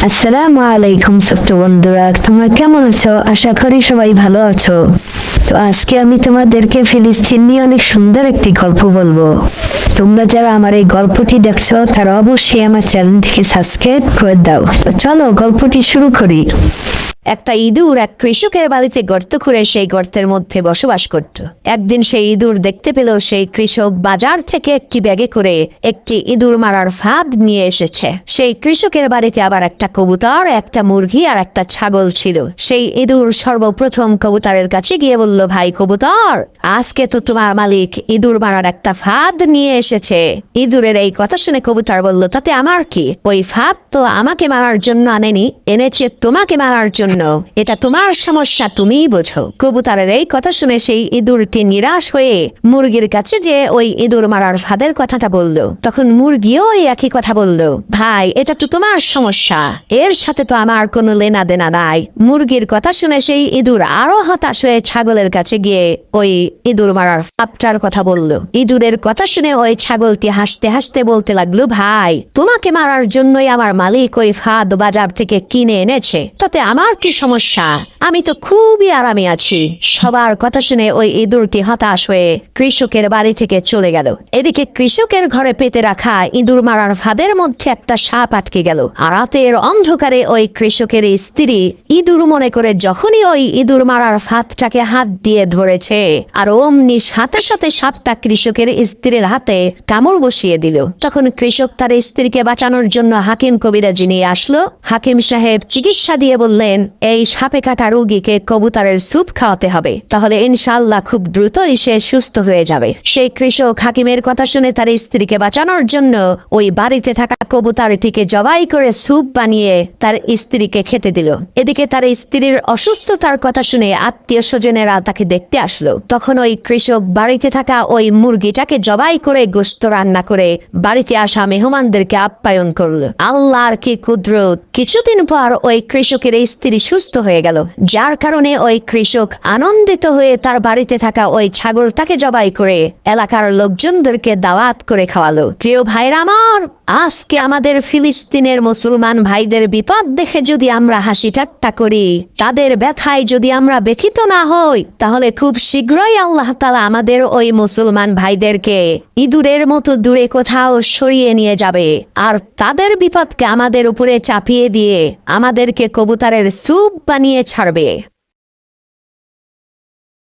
আসসালামু আলাইকুম ছোট্ট বন্ধুরা, তোমরা কেমন আছো? আশা করি সবাই ভালো আছো। তো আজকে আমি তোমাদেরকে ফিলিস্তিন নিয়ে অনেক সুন্দর একটি গল্প বলবো। তোমরা যারা আমার এই গল্পটি দেখছো তারা অবশ্যই আমার চ্যানেলটিকে সাবস্ক্রাইব করে দাও। তো চলো গল্পটি শুরু করি। একটা ইঁদুর এক কৃষকের বাড়িতে গর্ত খুঁড়ে সেই গর্তের মধ্যে বসবাস করত। একদিন সেই ইঁদুর দেখতে পেল সেই কৃষক বাজার থেকে একটি ব্যাগে করে একটি ইঁদুর মারার ফাঁদ নিয়ে এসেছে। সেই কৃষকের বাড়িতে আবার একটা কবুতর, একটা মুরগি আর একটা ছাগল ছিল। সেই ইঁদুর সর্বপ্রথম কবুতরের কাছে গিয়ে বলল, ভাই কবুতর, আজকে তো তোমার মালিক ইঁদুর মারার একটা ফাঁদ নিয়ে এসেছে। ইঁদুরের এই কথা শুনে কবুতর বলল, তাতে আমার কি? ওই ফাঁদ তো আমাকে মারার জন্য আনেনি, এনেছে তোমাকে মারার জন্য। এটা তোমার সমস্যা, তুমিই বোঝো। কবুতরের এই কথা শুনে সেই ইঁদুরটি নিরাশ হয়ে মুরগির কাছে যে ওই ইঁদুর মারার ফাঁদের কথাটা বলল। তখন মুরগিও ওই একই কথা বলল, ভাই এটা তো তোমার সমস্যা, এর সাথে তো আমার কোনো লেনা দেনা নাই। মুরগির কথা শুনে সেই ইঁদুর আরো হতাশ হয়ে ছাগলের কাছে গিয়ে ওই ইঁদুর মারার ফাঁদটার কথা বলল। ইঁদুরের কথা শুনে ওই ছাগলটি হাসতে হাসতে বলতে লাগলো, ভাই তোমাকে মারার জন্যই আমার মালিক ওই ফাঁদ বাজার থেকে কিনে এনেছে, তাতে আমার কি সমস্যা? আমি তো খুবই আরামে আছি। সবার কথা শুনে ওই ইঁদুরটি হতাশ হয়ে কৃষকের বাড়ি থেকে চলে গেল। এদিকে কৃষকের ঘরে পেতে রাখা ইঁদুর মারার ফাঁদের মধ্যে একটা সাপ আটকে গেল। আর রাতের অন্ধকারে ওই কৃষকের স্ত্রী ইঁদুর মনে করে যখনই ওই ইঁদুর মারার ফাঁদটাকে হাত দিয়ে ধরেছে, আর অমনি সাথে সাথে সাপটা কৃষকের স্ত্রীর হাতে কামড় বসিয়ে দিল। তখন কৃষক তার স্ত্রীকে বাঁচানোর জন্য হাকিম কবিরাজি নিয়ে আসলো। হাকিম সাহেব চিকিৎসা দিয়ে বললেন, এই সাপে কাটা রোগীকে কবুতরের স্যুপ খাওয়াতে হবে, তাহলে ইনশাআল্লাহ খুব দ্রুতই সে সুস্থ হয়ে যাবে। সেই কৃষক হাকিমের কথা শুনে তার স্ত্রীকে বাঁচানোর জন্য ওই বাড়িতে থাকা কবুতরটিকে জবাই করে স্যুপ বানিয়ে তার স্ত্রীকে খেতে দিল। এদিকে তার স্ত্রীর অসুস্থতার কথা শুনে আত্মীয় স্বজনেরা তাকে দেখতে আসলো। তখন ওই কৃষক বাড়িতে থাকা ওই মুরগিটাকে জবাই করে গোশত রান্না করে বাড়িতে আসা মেহমানদেরকে আপ্যায়ন করলো। আল্লাহর কি কুদরত! কিছুদিন পর ওই কৃষকের স্ত্রী সুস্থ হয়ে গেল, যার কারণে ওই কৃষক আনন্দিত হয়ে তার বাড়িতে থাকা ওই ছাগলটাকে জবাই করে এলাকার লোকজনদেরকে দাওয়াত করে খাওয়ালো। প্রিয় ভাইরা আমার, আজকে আমাদের ফিলিস্তিনের মুসলমান ভাইদের বিপদ দেখে যদি আমরা হাসি ঠাট্টা করি, তাদের ব্যথায় যদি আমরা ব্যথিত না হই, তাহলে খুব শীঘ্রই আল্লাহ তাআলা আমাদের ওই মুসলমান ভাইদেরকে ইঁদুরের মতো দূরে কোথাও সরিয়ে নিয়ে যাবে, আর তাদের বিপদকে আমাদের উপরে চাপিয়ে দিয়ে আমাদেরকে কবুতরের স্যুপ বানিয়ে ছাড়বে।